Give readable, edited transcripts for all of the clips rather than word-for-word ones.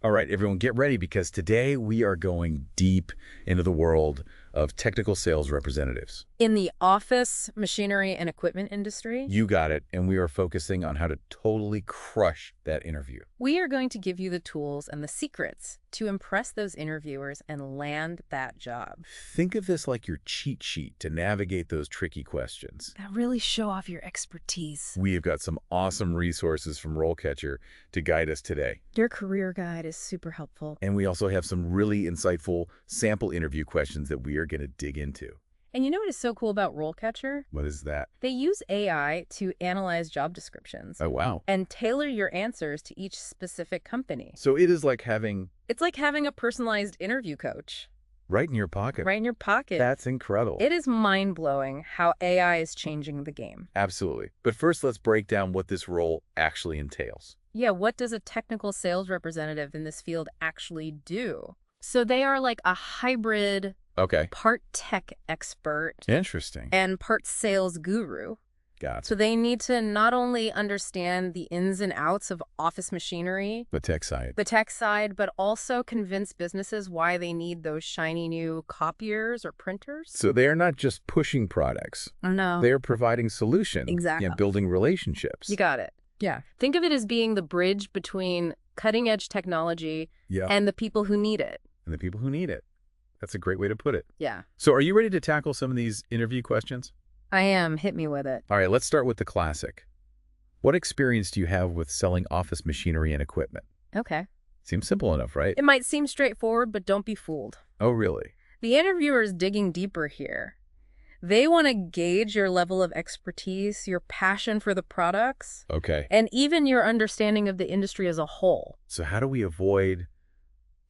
All right, everyone, get ready because today we are going deep into the world of technical sales representatives. In the office, machinery, and equipment industry, You got it, and we are focusing on how to totally crush that interview. we are going to give you the tools and the secrets to impress those interviewers and land that job. Think of this like your cheat sheet to navigate those tricky questions. That really show off your expertise. We have got some awesome resources from RoleCatcher to guide us today. Your career guide is super helpful. And we also have some really insightful sample interview questions that we are going to dig into. And you know what is so cool about RoleCatcher? What is that? They use AI to analyze job descriptions Oh, wow. and tailor your answers to each specific company. So it is like having It's like having a personalized interview coach right in your pocket. right in your pocket. That's incredible. It is mind-blowing how AI is changing the game. Absolutely. But first, let's break down what this role actually entails. Yeah, what does a technical sales representative in this field actually do? So they are like a hybrid, Okay. part tech expert Interesting. and part sales guru. Got So it. they need to not only understand the ins and outs of office machinery, The tech side. the tech side, but also convince businesses why they need those shiny new copiers or printers. So they are not just pushing products. No. They are providing solutions. Exactly. And building relationships. You got it. Yeah. Think of it as being the bridge between cutting-edge technology Yeah. and the people who need it. And the people who need it. That's a great way to put it. Yeah. So are you ready to tackle some of these interview questions? I am. Hit me with it. All right, let's start with the classic. What experience do you have with selling office machinery and equipment? Okay. Seems simple enough, right? It might seem straightforward, but don't be fooled. Oh, really? The interviewer is digging deeper here. They want to gauge your level of expertise, your passion for the products, Okay. and even your understanding of the industry as a whole. So how do we avoid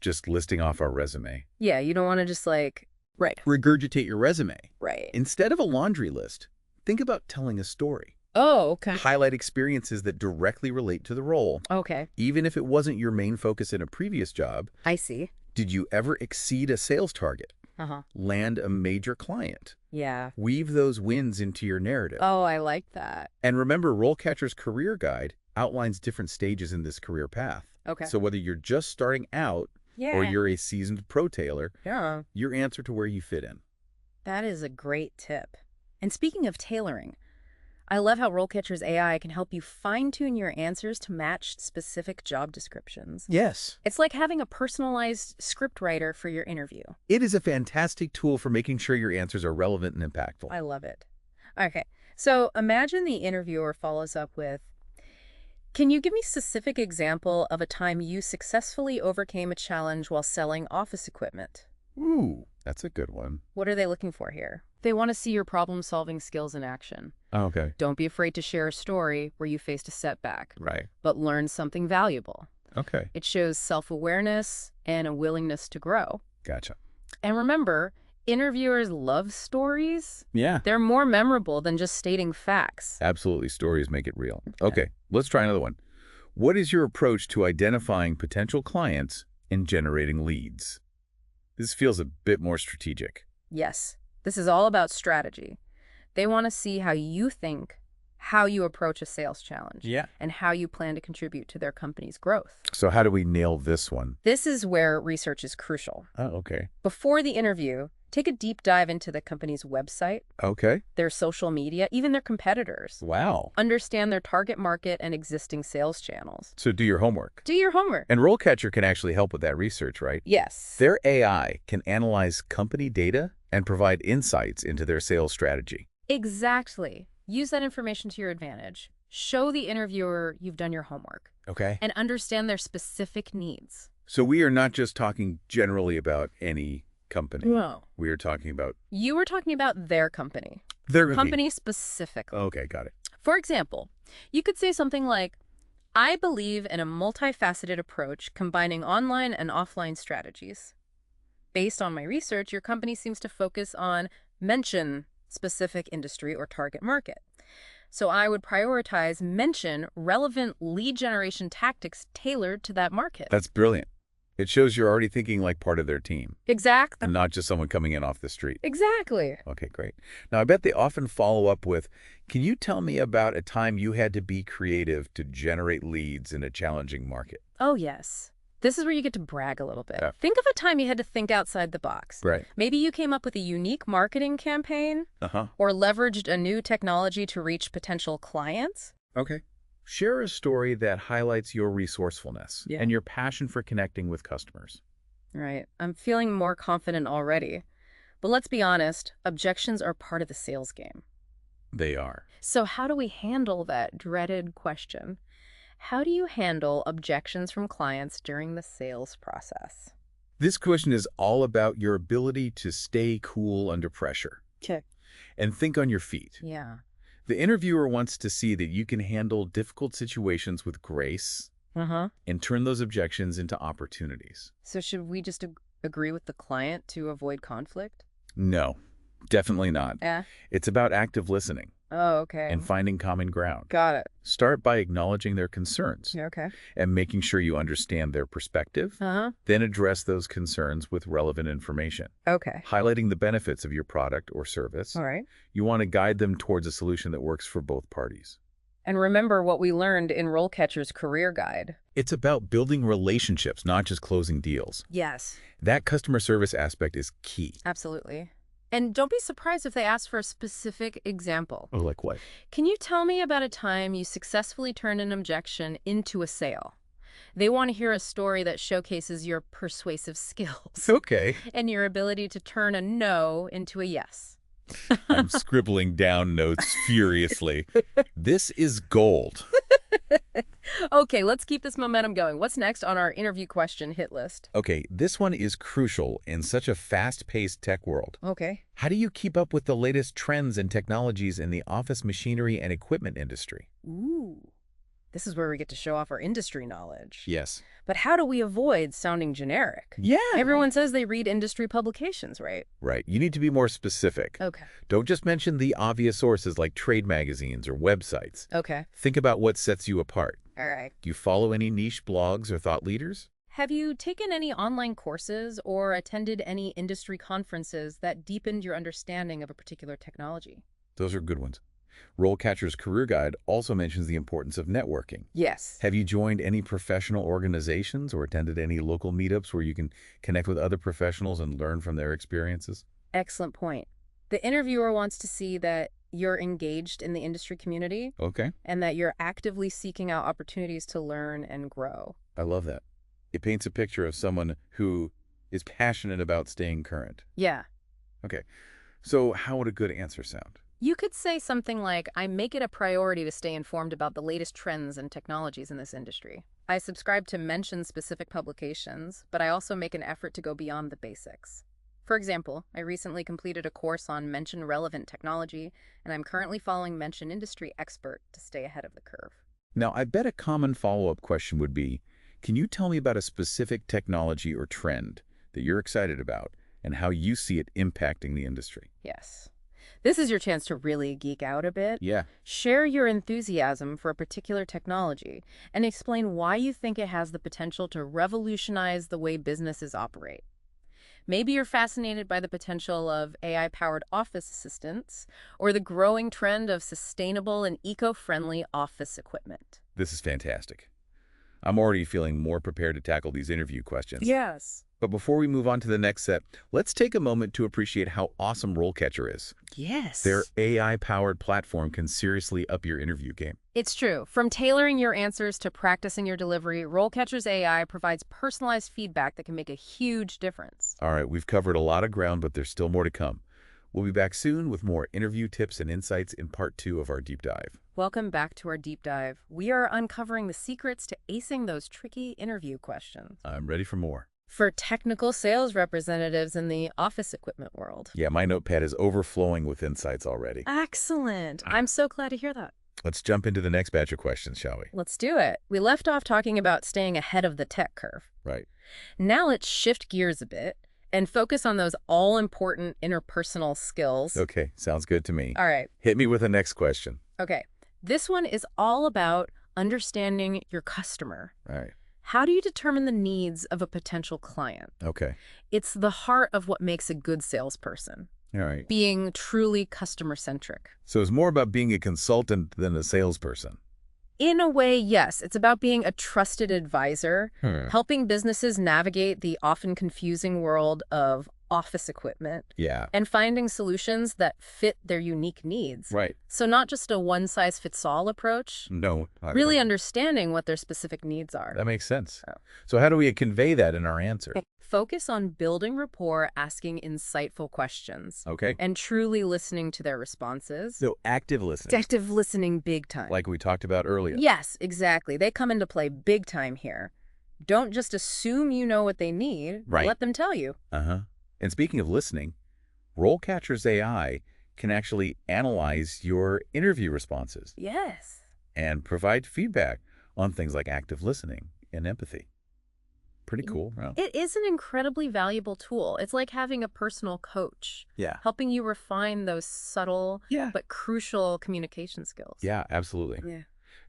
just listing off our resume? Yeah, you don't want to just Right. Regurgitate your resume. Right. Instead of a laundry list, think about telling a story. Oh, okay. Highlight experiences that directly relate to the role. Okay. Even if it wasn't your main focus in a previous job, I see. did you ever exceed a sales target? Uh-huh. Land a major client? Yeah. Weave those wins into your narrative. Oh, I like that. And remember, RoleCatcher's career guide outlines different stages in this career path. Okay. So whether you're just starting out Yeah. or you're a seasoned pro tailor, Yeah. your answer to where you fit in. That is a great tip. And speaking of tailoring, I love how RoleCatcher's AI can help you fine-tune your answers to match specific job descriptions. Yes. It's like having a personalized scriptwriter for your interview. It is a fantastic tool for making sure your answers are relevant and impactful. I love it. Okay, so imagine the interviewer follows up with, can you give me a specific example of a time you successfully overcame a challenge while selling office equipment? Ooh, that's a good one. What are they looking for here? They want to see your problem-solving skills in action. Oh, okay. Don't be afraid to share a story where you faced a setback, Right. but learned something valuable. Okay. It shows self-awareness and a willingness to grow. Gotcha. And remember, interviewers love stories. Yeah. They're more memorable than just stating facts. Absolutely. Stories make it real. Okay. Let's try another one. What is your approach to identifying potential clients and generating leads? This feels a bit more strategic. Yes, this is all about strategy. They want to see how you think, how you approach a sales challenge, Yeah. and how you plan to contribute to their company's growth. So how do we nail this one? This is where research is crucial. Oh, okay. Before the interview, take a deep dive into the company's website, Okay. their social media, even their competitors. Wow. Understand their target market and existing sales channels. So do your homework. Do your homework. And RoleCatcher can actually help with that research, right? Yes. Their AI can analyze company data and provide insights into their sales strategy. Exactly. Use that information to your advantage. Show the interviewer you've done your homework Okay. and understand their specific needs. So we are not just talking generally about any company. No. We are talking about You were talking about their company. their Company specifically. Okay, got it. For example, you could say something like, I believe in a multifaceted approach combining online and offline strategies. Based on my research, your company seems to focus on mention specific industry or target market. So I would prioritize mention relevant lead generation tactics tailored to that market. That's brilliant. It shows you're already thinking like part of their team Exactly. and not just someone coming in off the street. Exactly. Okay, great. Now, I bet they often follow up with, can you tell me about a time you had to be creative to generate leads in a challenging market? Oh, yes. This is where you get to brag a little bit. Yeah. Think of a time you had to think outside the box. Right. Maybe you came up with a unique marketing campaign or leveraged a new technology to reach potential clients. Okay. Share a story that highlights your resourcefulness and your passion for connecting with customers. Right. I'm feeling more confident already. But let's be honest, objections are part of the sales game. They are. So how do we handle that dreaded question? How do you handle objections from clients during the sales process? This question is all about your ability to stay cool under pressure. Okay. And think on your feet. Yeah. The interviewer wants to see that you can handle difficult situations with grace and turn those objections into opportunities. So should we just agree with the client to avoid conflict? No, definitely not. Yeah. It's about active listening Oh, okay. and finding common ground. Got it. Start by acknowledging their concerns Okay. and making sure you understand their perspective. Then address those concerns with relevant information. Okay. Highlighting the benefits of your product or service. All right. You want to guide them towards a solution that works for both parties. And remember what we learned in RoleCatcher's Career Guide. It's about building relationships, not just closing deals. Yes. That customer service aspect is key. Absolutely. And don't be surprised if they ask for a specific example. Oh, like what? Can you tell me about a time you successfully turned an objection into a sale? They want to hear a story that showcases your persuasive skills Okay. and your ability to turn a no into a yes. I'm scribbling down notes furiously. This is gold. Okay, let's keep this momentum going. What's next on our interview question hit list? Okay, this one is crucial in such a fast-paced tech world. Okay. How do you keep up with the latest trends and technologies in the office machinery and equipment industry? Ooh. This is where we get to show off our industry knowledge. Yes. But how do we avoid sounding generic? Yeah. Everyone says they read industry publications, right? Right. You need to be more specific. Okay. Don't just mention the obvious sources like trade magazines or websites. Okay. Think about what sets you apart. All right. Do you follow any niche blogs or thought leaders? Have you taken any online courses or attended any industry conferences that deepened your understanding of a particular technology? Those are good ones. RoleCatcher's Career Guide also mentions the importance of networking. Yes. Have you joined any professional organizations or attended any local meetups where you can connect with other professionals and learn from their experiences? Excellent point. The interviewer wants to see that you're engaged in the industry community Okay. and that you're actively seeking out opportunities to learn and grow. I love that. It paints a picture of someone who is passionate about staying current. Yeah. Okay. So how would a good answer sound? You could say something like, I make it a priority to stay informed about the latest trends and technologies in this industry. I subscribe to mention specific publications, but I also make an effort to go beyond the basics. For example, I recently completed a course on mention relevant technology, and I'm currently following mention industry expert to stay ahead of the curve. Now, I bet a common follow-up question would be, can you tell me about a specific technology or trend that you're excited about and how you see it impacting the industry? Yes. This is your chance to really geek out a bit. Yeah. Share your enthusiasm for a particular technology and explain why you think it has the potential to revolutionize the way businesses operate. Maybe you're fascinated by the potential of AI-powered office assistants or the growing trend of sustainable and eco-friendly office equipment. This is fantastic. I'm already feeling more prepared to tackle these interview questions. Yes. But before we move on to the next set, let's take a moment to appreciate how awesome RoleCatcher is. Yes. Their AI-powered platform can seriously up your interview game. It's true. From tailoring your answers to practicing your delivery, RoleCatcher's AI provides personalized feedback that can make a huge difference. All right, we've covered a lot of ground, but there's still more to come. We'll be back soon with more interview tips and insights in part 2 of our deep dive. Welcome back to our deep dive. We are uncovering the secrets to acing those tricky interview questions. I'm ready for more. For technical sales representatives in the office equipment world. Yeah, my notepad is overflowing with insights already. Excellent. I'm so glad to hear that. Let's jump into the next batch of questions, shall we? Let's do it. We left off talking about staying ahead of the tech curve. Right. Now let's shift gears a bit and focus on those all-important interpersonal skills. Okay, sounds good to me. All right. Hit me with the next question. Okay. This one is all about understanding your customer. All right. How do you determine the needs of a potential client? Okay. It's the heart of what makes a good salesperson, All right. being truly customer-centric. So it's more about being a consultant than a salesperson. In a way, yes. It's about being a trusted advisor, Hmm. helping businesses navigate the often confusing world of office equipment, Yeah. and finding solutions that fit their unique needs. Right. So not just a one-size-fits-all approach, No. really understanding what their specific needs are. That makes sense. Oh. So how do we convey that in our answer? Focus on building rapport, asking insightful questions, Okay. and truly listening to their responses. So active listening, Active listening big time. like we talked about earlier. Yes, exactly. They come into play big time here. Don't just assume you know what they need. Right. Let them tell you. Uh-huh. And speaking of listening, RoleCatcher's AI can actually analyze your interview responses Yes. and provide feedback on things like active listening and empathy. Pretty cool. Wow. It is an incredibly valuable tool. It's like having a personal coach, Yeah. helping you refine those subtle Yeah. but crucial communication skills. Yeah, absolutely. Yeah.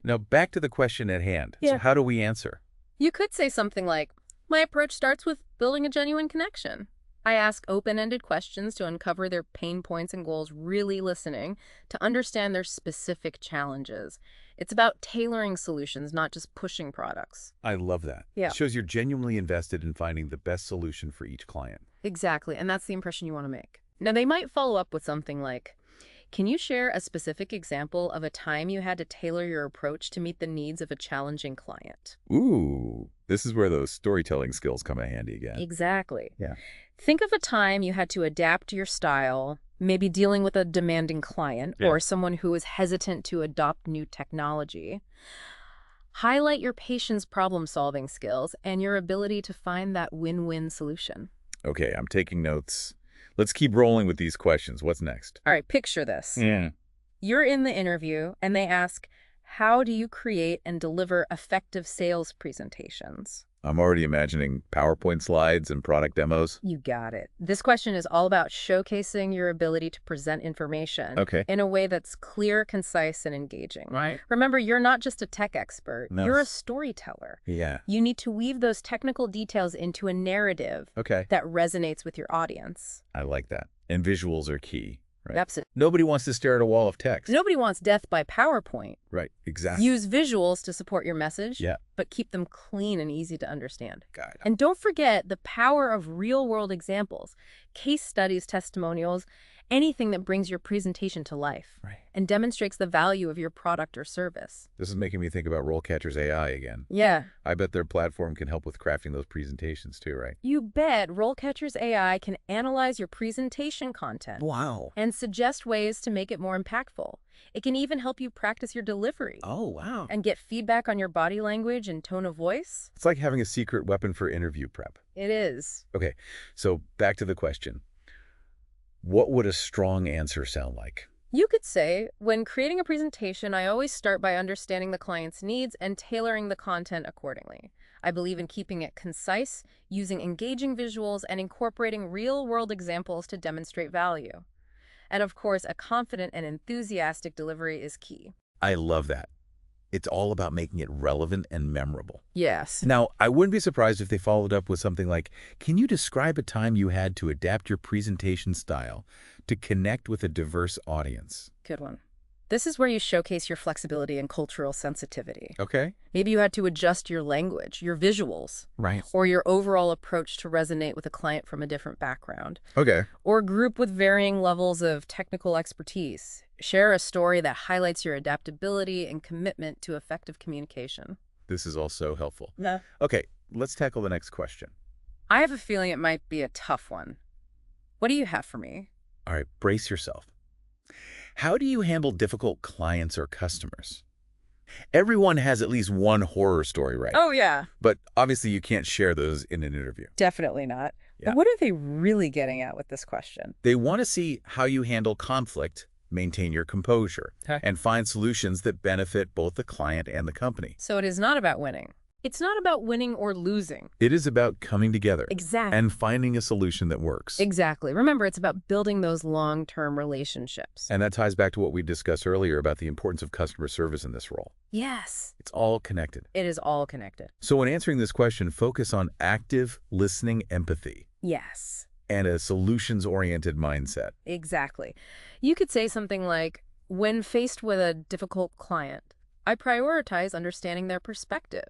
Now, back to the question at hand. Yeah. So how do we answer? You could say something like, my approach starts with building a genuine connection. I ask open-ended questions to uncover their pain points and goals, really listening to understand their specific challenges. It's about tailoring solutions, not just pushing products. I love that. Yeah. It shows you're genuinely invested in finding the best solution for each client. Exactly, and that's the impression you want to make. Now, they might follow up with something like, can you share a specific example of a time you had to tailor your approach to meet the needs of a challenging client? Ooh, this is where those storytelling skills come in handy again. Exactly. Yeah. Think of a time you had to adapt your style, maybe dealing with a demanding client or someone who is hesitant to adopt new technology. Highlight your patient's problem-solving skills and your ability to find that win-win solution. Okay, I'm taking notes. Let's keep rolling with these questions. What's next? All right, picture this. Yeah. You're in the interview and they ask, how do you create and deliver effective sales presentations? I'm already imagining PowerPoint slides and product demos. You got it. This question is all about showcasing your ability to present information in a way that's clear, concise, and engaging. Right. Remember, you're not just a tech expert. No. You're a storyteller. Yeah. You need to weave those technical details into a narrative that resonates with your audience. I like that. And visuals are key. Right. Absolutely. Nobody wants to stare at a wall of text. Nobody wants death by PowerPoint. Right. Exactly. Use visuals to support your message, Yeah. but keep them clean and easy to understand. Got it. And don't forget the power of real-world examples, case studies, testimonials, anything that brings your presentation to life and demonstrates the value of your product or service. This is making me think about RoleCatcher's AI again. Yeah. I bet their platform can help with crafting those presentations too, right? You bet. RoleCatcher's AI can analyze your presentation content. Wow. And suggest ways to make it more impactful. It can even help you practice your delivery. Oh, wow. And get feedback on your body language and tone of voice. It's like having a secret weapon for interview prep. It is. Okay, so back to the question. What would a strong answer sound like? You could say, when creating a presentation, I always start by understanding the client's needs and tailoring the content accordingly. I believe in keeping it concise, using engaging visuals, and incorporating real-world examples to demonstrate value. And of course, a confident and enthusiastic delivery is key. I love that. It's all about making it relevant and memorable. Yes. Now, I wouldn't be surprised if they followed up with something like, can you describe a time you had to adapt your presentation style to connect with a diverse audience? Good one. This is where you showcase your flexibility and cultural sensitivity. Okay. Maybe you had to adjust your language, your visuals, Right. or your overall approach to resonate with a client from a different background. Okay. Or a group with varying levels of technical expertise. Share a story that highlights your adaptability and commitment to effective communication. This is all so helpful. Yeah. Okay, let's tackle the next question. I have a feeling it might be a tough one. What do you have for me? All right, brace yourself. How do you handle difficult clients or customers? Everyone has at least one horror story, right? Oh, yeah. But obviously you can't share those in an interview. Definitely not. Yeah. But what are they really getting at with this question? They want to see how you handle conflict, maintain your composure, and find solutions that benefit both the client and the company. So it is not about winning. It's not about winning or losing. It is about coming together Exactly. and finding a solution that works. Exactly. Remember, it's about building those long-term relationships. And that ties back to what we discussed earlier about the importance of customer service in this role. Yes. It's all connected. It is all connected. So when answering this question, focus on active listening empathy Yes. and a solutions-oriented mindset. Exactly. You could say something like, when faced with a difficult client, I prioritize understanding their perspective.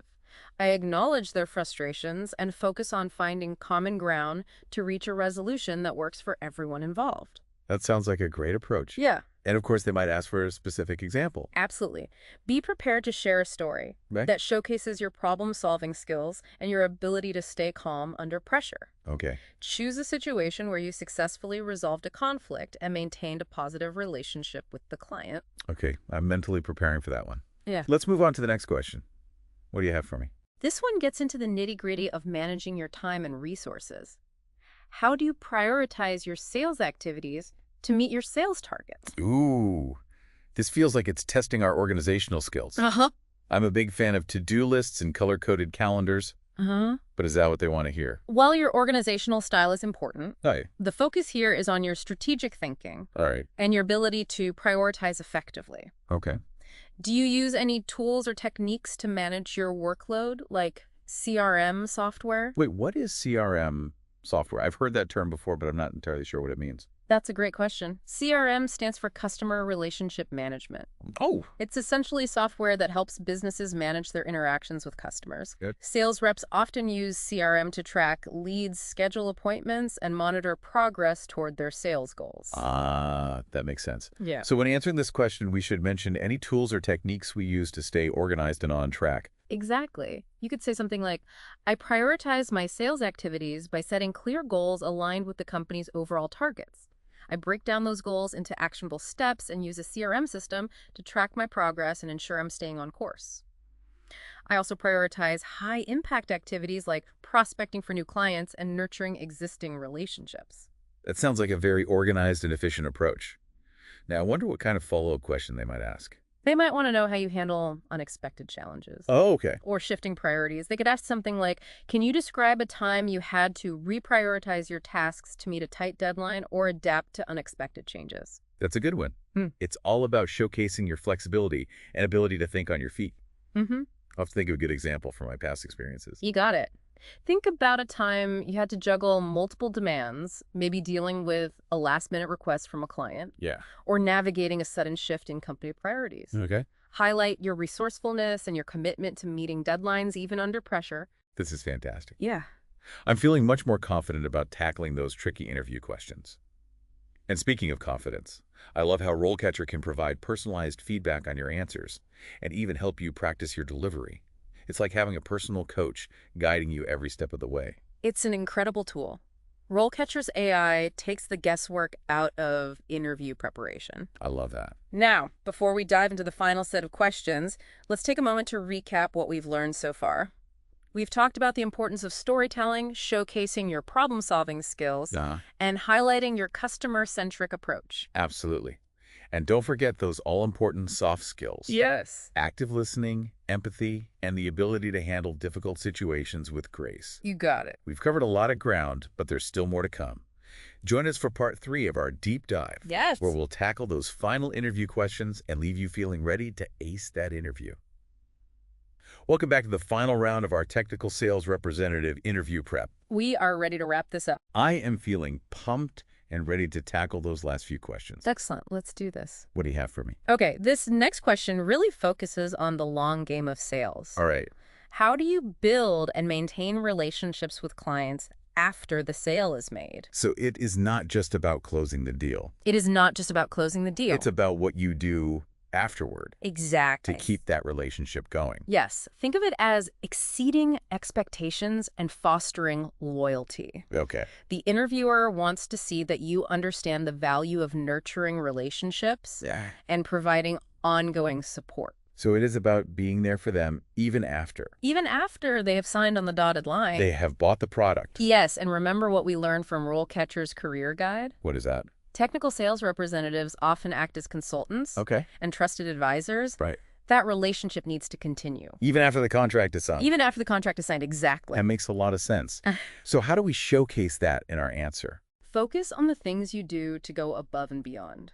I acknowledge their frustrations and focus on finding common ground to reach a resolution that works for everyone involved. That sounds like a great approach. Yeah, And of course, they might ask for a specific example. absolutely. Be prepared to share a story Right? that showcases your problem-solving skills and your ability to stay calm under pressure. Okay. Choose a situation where you successfully resolved a conflict and maintained a positive relationship with the client. Okay. I'm mentally preparing for that one. Yeah. Let's move on to the next question. What do you have for me? This one gets into the nitty-gritty of managing your time and resources. How do you prioritize your sales activities to meet your sales targets? Ooh, this feels like it's testing our organizational skills. Uh-huh. I'm a big fan of to-do lists and color-coded calendars, Uh-huh. but is that what they want to hear? While your organizational style is important, Hi. the focus here is on your strategic thinking All right. and your ability to prioritize effectively. Okay. Do you use any tools or techniques to manage your workload, like CRM software? Wait, what is CRM software? I've heard that term before, but I'm not entirely sure what it means. That's a great question. CRM stands for Customer Relationship Management. Oh, It's essentially software that helps businesses manage their interactions with customers. Good. Sales reps often use CRM to track leads, schedule appointments, and monitor progress toward their sales goals. that makes sense. Yeah. So when answering this question, we should mention any tools or techniques we use to stay organized and on track. Exactly. You could say something like, I prioritize my sales activities by setting clear goals aligned with the company's overall targets. I break down those goals into actionable steps and use a CRM system to track my progress and ensure I'm staying on course. I also prioritize high-impact activities like prospecting for new clients and nurturing existing relationships. That sounds like a very organized and efficient approach. Now, I wonder what kind of follow-up question they might ask. They might want to know how you handle unexpected challenges. Oh, okay. Or shifting priorities. They could ask something like, can you describe a time you had to reprioritize your tasks to meet a tight deadline or adapt to unexpected changes? That's a good one. Hmm. It's all about showcasing your flexibility and ability to think on your feet. Mm-hmm. I'll have to think of a good example from my past experiences. You got it. Think about a time you had to juggle multiple demands, maybe dealing with a last-minute request from a client, Yeah. or navigating a sudden shift in company priorities. Okay. Highlight your resourcefulness and your commitment to meeting deadlines even under pressure. This is fantastic. Yeah. I'm feeling much more confident about tackling those tricky interview questions. And speaking of confidence, I love how RoleCatcher can provide personalized feedback on your answers and even help you practice your delivery. It's like having a personal coach guiding you every step of the way. It's an incredible tool. RoleCatcher's AI takes the guesswork out of interview preparation. I love that. Now, before we dive into the final set of questions, let's take a moment to recap what we've learned so far. We've talked about the importance of storytelling, showcasing your problem-solving skills, and highlighting your customer-centric approach. Absolutely. And don't forget those all-important soft skills. Yes. Active listening, empathy, and the ability to handle difficult situations with grace. You got it. We've covered a lot of ground, but there's still more to come. Join us for part 3 of our deep dive, Yes. where we'll tackle those final interview questions and leave you feeling ready to ace that interview. Welcome back to the final round of our technical sales representative interview prep. We are ready to wrap this up. I am feeling pumped and ready to tackle those last few questions. Excellent. Let's do this. What do you have for me? Okay, this next question really focuses on the long game of sales. All right. How do you build and maintain relationships with clients after the sale is made? So it is not just about closing the deal. It is not just about closing the deal. It's about what you do afterward Exactly. to keep that relationship going. Yes. Think of it as exceeding expectations and fostering loyalty. Okay. The interviewer wants to see that you understand the value of nurturing relationships Yeah. and providing ongoing support. So it is about being there for them even after Even after they have signed on the dotted line. they have bought the product. Yes, and remember what we learned from RoleCatcher's Career Guide? What is that? Technical sales representatives often act as consultants Okay. and trusted advisors. Right. That relationship needs to continue. Even after the contract is signed. Even after the contract is signed, exactly. That makes a lot of sense. So how do we showcase that in our answer? Focus on the things you do to go above and beyond.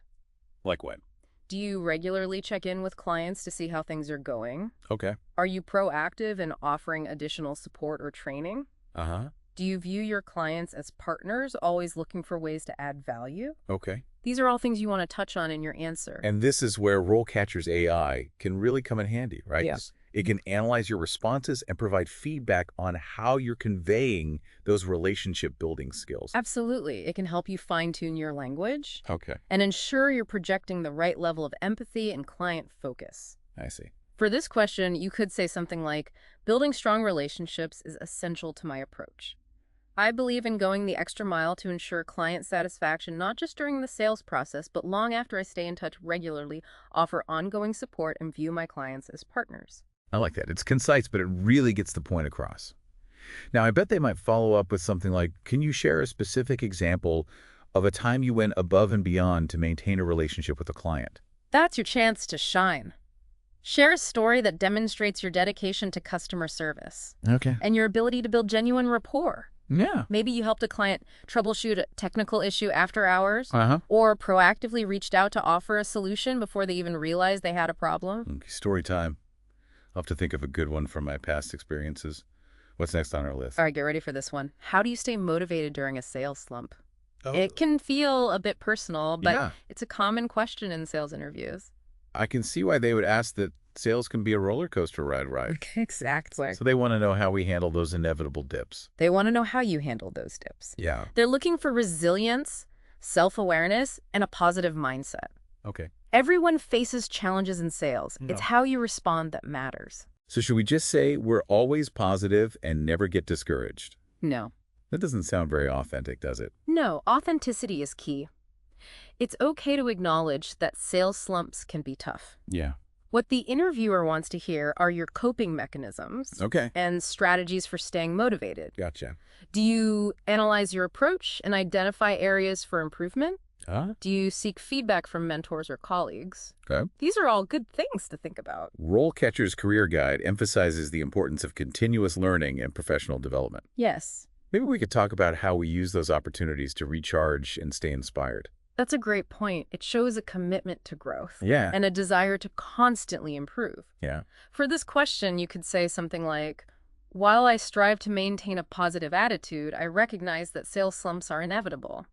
Like what? Do you regularly check in with clients to see how things are going? Okay. Are you proactive in offering additional support or training? Uh-huh. Do you view your clients as partners, always looking for ways to add value? Okay. These are all things you want to touch on in your answer. And this is where RoleCatcher's AI can really come in handy, right? Yeah. It can analyze your responses and provide feedback on how you're conveying those relationship-building skills. Absolutely. It can help you fine-tune your language Okay. and ensure you're projecting the right level of empathy and client focus. I see. For this question, you could say something like, building strong relationships is essential to my approach. I believe in going the extra mile to ensure client satisfaction, not just during the sales process, but long after I stay in touch regularly, offer ongoing support, and view my clients as partners. I like that. It's concise, but it really gets the point across. Now, I bet they might follow up with something like, can you share a specific example of a time you went above and beyond to maintain a relationship with a client? That's your chance to shine. Share a story that demonstrates your dedication to customer service Okay. and your ability to build genuine rapport. Yeah. Maybe you helped a client troubleshoot a technical issue after hours, Uh-huh. or proactively reached out to offer a solution before they even realized they had a problem. Okay, story time. I'll have to think of a good one from my past experiences. What's next on our list? All right, get ready for this one. How do you stay motivated during a sales slump? Oh, It can feel a bit personal, but yeah. it's a common question in sales interviews. I can see why they would ask that sales can be a roller coaster ride, right? Exactly. So they want to know how we handle those inevitable dips. They want to know how you handle those dips. Yeah. They're looking for resilience, self-awareness, and a positive mindset. Okay. Everyone faces challenges in sales. Yeah. It's how you respond that matters. So should we just say we're always positive and never get discouraged? No. That doesn't sound very authentic, does it? No, authenticity is key. It's okay to acknowledge that sales slumps can be tough. Yeah. What the interviewer wants to hear are your coping mechanisms Okay. and strategies for staying motivated. Gotcha. Do you analyze your approach and identify areas for improvement? Huh? Do you seek feedback from mentors or colleagues? Okay. These are all good things to think about. RoleCatcher's Career Guide emphasizes the importance of continuous learning and professional development. Yes, Maybe we could talk about how we use those opportunities to recharge and stay inspired. that's a great point. It shows a commitment to growth Yeah. and a desire to constantly improve. Yeah. For this question, you could say something like, while I strive to maintain a positive attitude, I recognize that sales slumps are inevitable.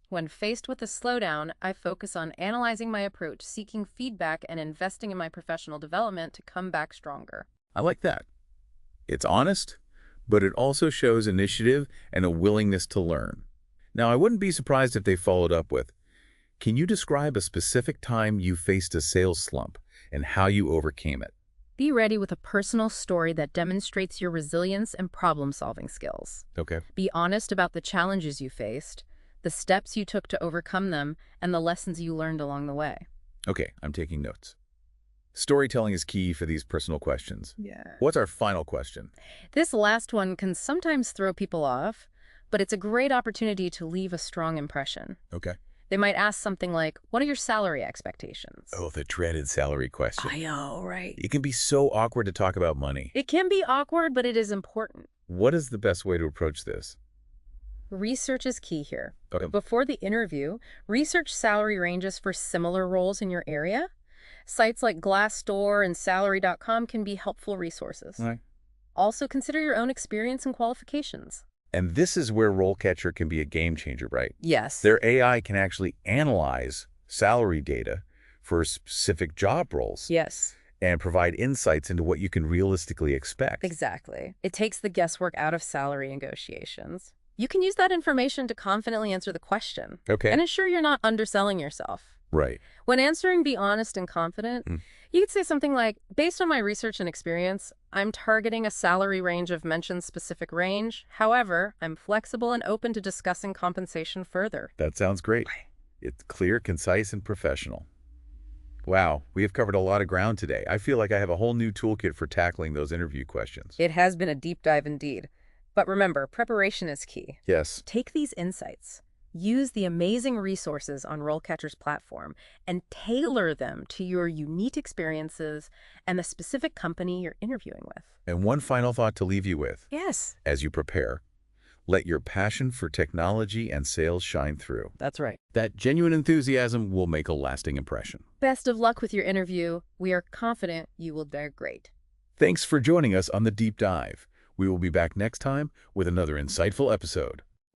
When faced with a slowdown, I focus on analyzing my approach, seeking feedback, and investing in my professional development to come back stronger. I like that. It's honest, but it also shows initiative and a willingness to learn. Now, I wouldn't be surprised if they followed up with, can you describe a specific time you faced a sales slump and how you overcame it? Be ready with a personal story that demonstrates your resilience and problem-solving skills. Okay. Be honest about the challenges you faced, the steps you took to overcome them, and the lessons you learned along the way. Okay, I'm taking notes. Storytelling is key for these personal questions. Yeah. What's our final question? This last one can sometimes throw people off, but it's a great opportunity to leave a strong impression. Okay. They might ask something like, what are your salary expectations? Oh, the dreaded salary question. I know, right? It can be so awkward to talk about money. It can be awkward, but it is important. What is the best way to approach this? Research is key here. Okay. Before the interview, research salary ranges for similar roles in your area. Sites like Glassdoor and Salary.com can be helpful resources. All right. Also, consider your own experience and qualifications. And this is where RoleCatcher can be a game changer, right? Yes. Their AI can actually analyze salary data for specific job roles Yes, and provide insights into what you can realistically expect. exactly. It takes the guesswork out of salary negotiations. You can use that information to confidently answer the question Okay. and ensure you're not underselling yourself. Right. When answering, be honest and confident. You could say something like, based on my research and experience, I'm targeting a salary range of mentioned specific range. However, I'm flexible and open to discussing compensation further. That sounds great. It's clear, concise, and professional. Wow, we have covered a lot of ground today. I feel like I have a whole new toolkit for tackling those interview questions. It has been a deep dive indeed. But remember, preparation is key. Yes. Take these insights, use the amazing resources on RoleCatcher's platform, and tailor them to your unique experiences and the specific company you're interviewing with. And one final thought to leave you with. Yes. As you prepare, let your passion for technology and sales shine through. That's right. That genuine enthusiasm will make a lasting impression. Best of luck with your interview. We are confident you will do great. Thanks for joining us on The Deep Dive. We will be back next time with another insightful episode.